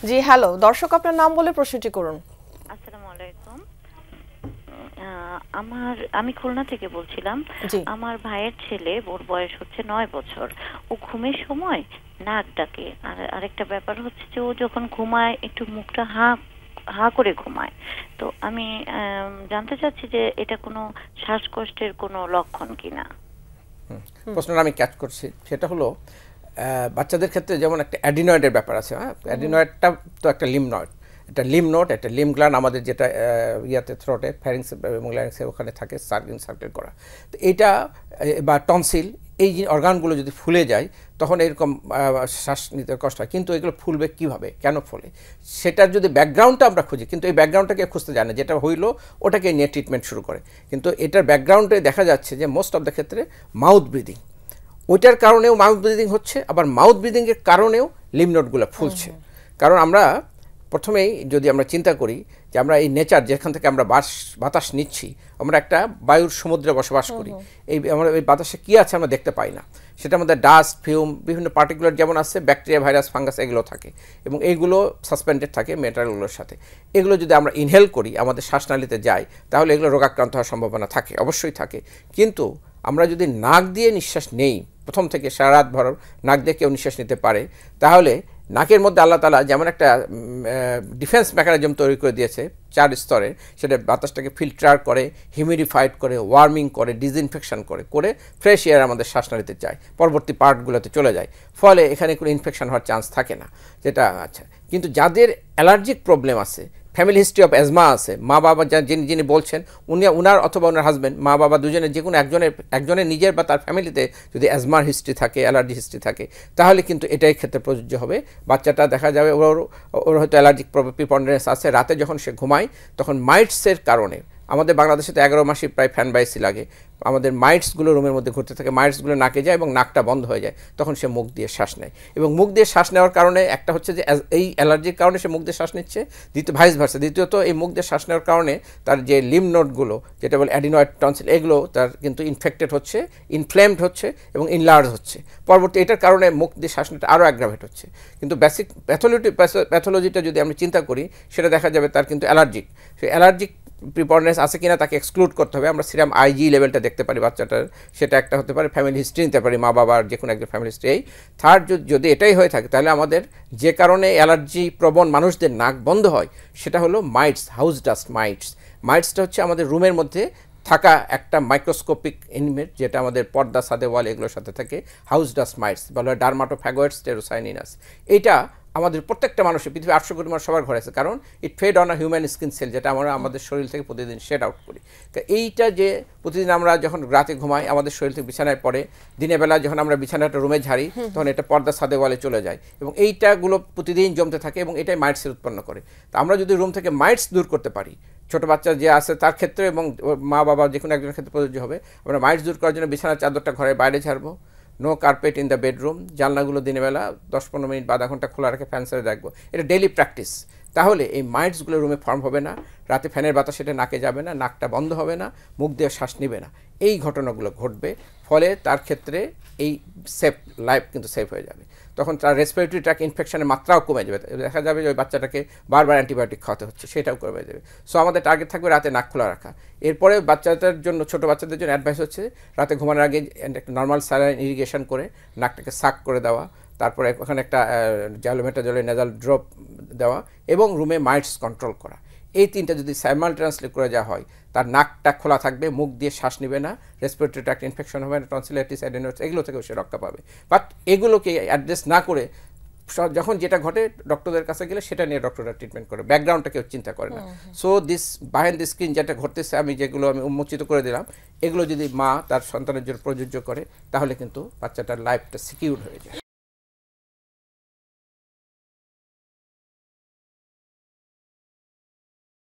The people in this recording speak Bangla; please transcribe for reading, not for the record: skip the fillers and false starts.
জি হ্যালো, দর্শক আপনার নাম বলে প্রশ্নটি করুন। আসসালামু আলাইকুম। আমি খুলনা থেকে বলছিলাম। আমার ভাইয়ের ছেলে, ওর বয়স হচ্ছে 9 বছর। ও ঘুমের সময় নাক ডাকে। আর আরেকটা ব্যাপার হচ্ছে যে ও যখন ঘুমায় একটু মুখটা হা করে ঘুমায়। তো আমি জানতে চাচ্ছি যে এটা কোনো শ্বাসকষ্টের কোনো লক্ষণ কিনা। প্রশ্নটা আমি ক্যাচ করছি, সেটা হলো বাচ্চাদের ক্ষেত্রে যেমন একটা অ্যাডিনয়েডের ব্যাপার আছে। হ্যাঁ, অ্যাডিনয়েডটা তো একটা লিমনয়েড, একটা লিমনোড, একটা লিম গ্ল্যান্ড আমাদের যেটা ইয়াতে থ্রোটে ফ্যারিংস এবং ল্যারিংসের ওখানে থাকে সার্কেল করা। তো এইটা বা টনসিল, এই অর্গানগুলো যদি ফুলে যায় তখন এরকম শ্বাস নিতে কষ্ট হয়। কিন্তু এগুলো ফুলবে কীভাবে, কেন ফলে, সেটার যদি ব্যাকগ্রাউন্ডটা আমরা খুঁজি, কিন্তু এই ব্যাকগ্রাউন্ডটাকে খুঁজতে জানে, যেটা হইলো ওটাকে নিয়ে ট্রিটমেন্ট শুরু করে। কিন্তু এটার ব্যাকগ্রাউন্ডে দেখা যাচ্ছে যে মোস্ট অফ দ্য ক্ষেত্রে মাউথ ব্রিদিং, ওইটার কারণেও মাউথ ব্রিদিং হচ্ছে, আবার মাউথ ব্রিদিংয়ের কারণেও লিমনোডগুলো ফুলছে। কারণ আমরা প্রথমেই যদি আমরা চিন্তা করি যে আমরা এই নেচার যেখান থেকে আমরা বাতাস নিচ্ছি, আমরা একটা বায়ুর সমুদ্রে বসবাস করি। আমরা এই বাতাসে কী আছে আমরা দেখতে পাই না, সেটার মধ্যে ডাস্ট, ফিউম, বিভিন্ন পার্টিকুলার যেমন আছে, ব্যাকটেরিয়া, ভাইরাস, ফাঙ্গাস এগুলো থাকে এবং এইগুলো সাসপেন্ডেড থাকে মেটেরিয়ালগুলোর সাথে। এগুলো যদি আমরা ইনহেল করি, আমাদের শ্বাসনালীতে যায়, তাহলে এগুলো রোগাক্রান্ত হওয়ার সম্ভাবনা থাকে, অবশ্যই থাকে। কিন্তু আমরা যদি নাক দিয়ে নিঃশ্বাস নেই, প্রথম থেকে সারা রাত ভর নাক দিয়ে কেউ নিঃশ্বাস নিতে পারে, তাহলে নাকের মধ্যে আল্লাহ তাআলা যেমন একটা ডিফেন্স মেকানিজম তৈরি করে দিয়েছে 4 স্তরে, সেটা বাতাসটাকে ফিল্টার করে, হিউমিডিফাইড করে, ওয়ার্মিং করে, ডিসইনফেকশন করে ফ্রেশ এয়ার আমাদের শ্বাসনালীতে যায়, পরবর্তী পার্টগুলোতে চলে যায়, ফলে এখানে কোনো ইনফেকশন হওয়ার চান্স থাকে না। যেটা আচ্ছা, কিন্তু যাদের অ্যালার্জিক প্রবলেম আছে, ফ্যামিলি হিস্ট্রি অফ অ্যাজমা আছে, মা বাবা যিনি বলছেন উনার অথবা ওনার হাজব্যান্ড, মা বাবা দুজনের যে কোনো একজনের নিজের বা তার ফ্যামিলিতে যদি অ্যাজমার হিস্ট্রি থাকে, অ্যালার্জি হিস্ট্রি থাকে, তাহলে কিন্তু এটাই ক্ষেত্রে প্রযোজ্য হবে। বাচ্চাটা দেখা যাবে ওর হয়তো অ্যালার্জিক প্রিপন্ডারেন্স আছে, রাতে যখন সে ঘুমায় তখন মাইটসের কারণে, আমাদের বাংলাদেশে তো 11 মাসই প্রায় ফ্যান বাইসি লাগে, আমাদের মাইটসগুলো রুমের মধ্যে ঘুরতে থাকে, মাইটসগুলো নাকে যায় এবং নাকটা বন্ধ হয়ে যায়, তখন সে মুখ দিয়ে শ্বাস নেয়। এবং মুখ দিয়ে শ্বাস নেওয়ার কারণে একটা হচ্ছে যে এই অ্যালার্জির কারণে সে মুখ দিয়ে শ্বাস নিচ্ছে, দ্বিতীয়ত এই মুখ দিয়ে শ্বাস নেওয়ার কারণে তার যে লিম নোডগুলো, যেটা বলে অ্যাডিনয়েড, টনসিল, এগুলো তার কিন্তু ইনফেক্টেড হচ্ছে, ইনফ্লেমড হচ্ছে এবং ইনলার্জ হচ্ছে। পরবর্তী এটার কারণে মুখ দিয়ে শ্বাস নিতে আরও অ্যাগ্রাভেট হচ্ছে। কিন্তু বেসিক প্যাথোলজিটা যদি আমরা চিন্তা করি, সেটা দেখা যাবে তার কিন্তু অ্যালার্জিক, সেই অ্যালার্জিক প্রিপন্ডারেন্স আছে কিনা তাকে এক্সক্লুড করতে হবে। আমরা সিরাম আইজি লেভেলটা দেখতে পারি বাচ্চাটার, সেটা একটা হতে পারে, ফ্যামিলি হিস্ট্রি নিতে পারি, মা বাবার যে কোনো একজন ফ্যামিলি হিস্ট্রি। এই থার্ড যদি এটাই হয়ে থাকে, তাহলে আমাদের যে কারণে অ্যালার্জি প্রবণ মানুষদের নাক বন্ধ হয়, সেটা হলো মাইটস, হাউস ডাস্ট মাইটস। মাইটসটা হচ্ছে আমাদের রুমের মধ্যে থাকা একটা মাইক্রোস্কোপিক এনিমেট, যেটা আমাদের পর্দা, সাদে, ওয়াল এগুলোর সাথে থাকে, হাউস ডাস্ট মাইটস বলা হয় ডার্মাটোফ্যাগয়েডস টেরোসাইনিনাস। এইটা আমাদের প্রত্যেকটা মানুষের, পৃথিবীর 800 কোটি মানুষ সবার ঘরে আছে, কারণ it fed on a human skin cell, যেটা আমরা আমাদের শরীর থেকে প্রতিদিন শেড আউট করি। এইটা যে প্রতিদিন আমরা যখন রাতে ঘুমাই, আমাদের শরীর থেকে বিছানায় পড়ে, দিনের বেলা যখন আমরা বিছানাটা রুমে ঝাড়ি, তখন এটা পর্দা, সাদে, ওয়ালে চলে যায় এবং এইটাগুলো প্রতিদিন জমতে থাকে এবং এটাই মাইটসের উৎপন্ন করে। তো আমরা যদি রুম থেকে মাইটস দূর করতে পারি, ছোটো বাচ্চা যে আছে তার ক্ষেত্রে এবং মা বাবা যে কোনো একজনের ক্ষেত্রে প্রযোজ্য হবে, আমরা মাইটস দূর করার জন্য বিছানার চাদরটা ঘরের বাইরে ঝাড়বো, no carpet in the bedroom, জানলাগুলো দিনের বেলা 10-15 মিনিট বা আধা ঘন্টা খোলা রেখে ফ্যান ছেড়ে রাখবো, এটা ডেইলি প্র্যাকটিস। তাহলে এই মাইটসগুলো রুমে ফর্ম হবে না, রাতে ফ্যানের বাতাস সেটা নাকে যাবে না, নাকটা বন্ধ হবে না, মুখ দিয়ে শ্বাস নেবে না, এই ঘটনাগুলো ঘটবে। ফলে তার ক্ষেত্রে এই লাইফ কিন্তু সেফ হয়ে যাবে। তখন তার রেসপিরেটরি ট্র্যাক ইনফেকশনের মাত্রাও কমে যাবে, দেখা যাবে যে ওই বাচ্চাটাকে বারবার অ্যান্টিবায়োটিক খাওয়াতে হচ্ছে, সেটাও কমে যাবে। সো আমাদের টার্গেট থাকবে রাতে নাক খোলা রাখা। এরপরে বাচ্চাদের জন্য, ছোটো বাচ্চাদের জন্য অ্যাডভাইস হচ্ছে রাতে ঘুমানোর আগে একটা নর্মাল স্যালাইন ইরিগেশন করে নাকটাকে সাক করে দেওয়া, তারপরে ওখানে একটা জ্যালোমেটা জলে নেজাল ড্রপ দেওয়া এবং রুমে মাইটস কন্ট্রোল করা। এই তিনটা যদি সাইমালটেনিয়াসলি করে যাওয়া হয়, তার নাকটা খোলা থাকবে, মুখ দিয়ে শ্বাস নেবে না, রেসপিরেটরি ট্র্যাক্ট ইনফেকশন হবে না, টনসিলাইটিস, অ্যাডেনোইডস এগুলো থেকেও সে রক্ষা পাবে। বাট এগুলোকে অ্যাড্রেস না করে যখন যেটা ঘটে ডক্টরদের কাছে গেলে সেটা নিয়ে ডক্টররা ট্রিটমেন্ট করে, ব্যাকগ্রাউন্ডটা কেউ চিন্তা করে না। সো দিস বাহিন্ড দি স্ক্রিন যেটা ঘটতেছে, যেগুলো আমি উন্মোচিত করে দিলাম, এগুলো যদি মা তার সন্তানের জন্য প্রযোজ্য করে, তাহলে কিন্তু বাচ্চাটার লাইফটা সিকিউর হয়ে যায়।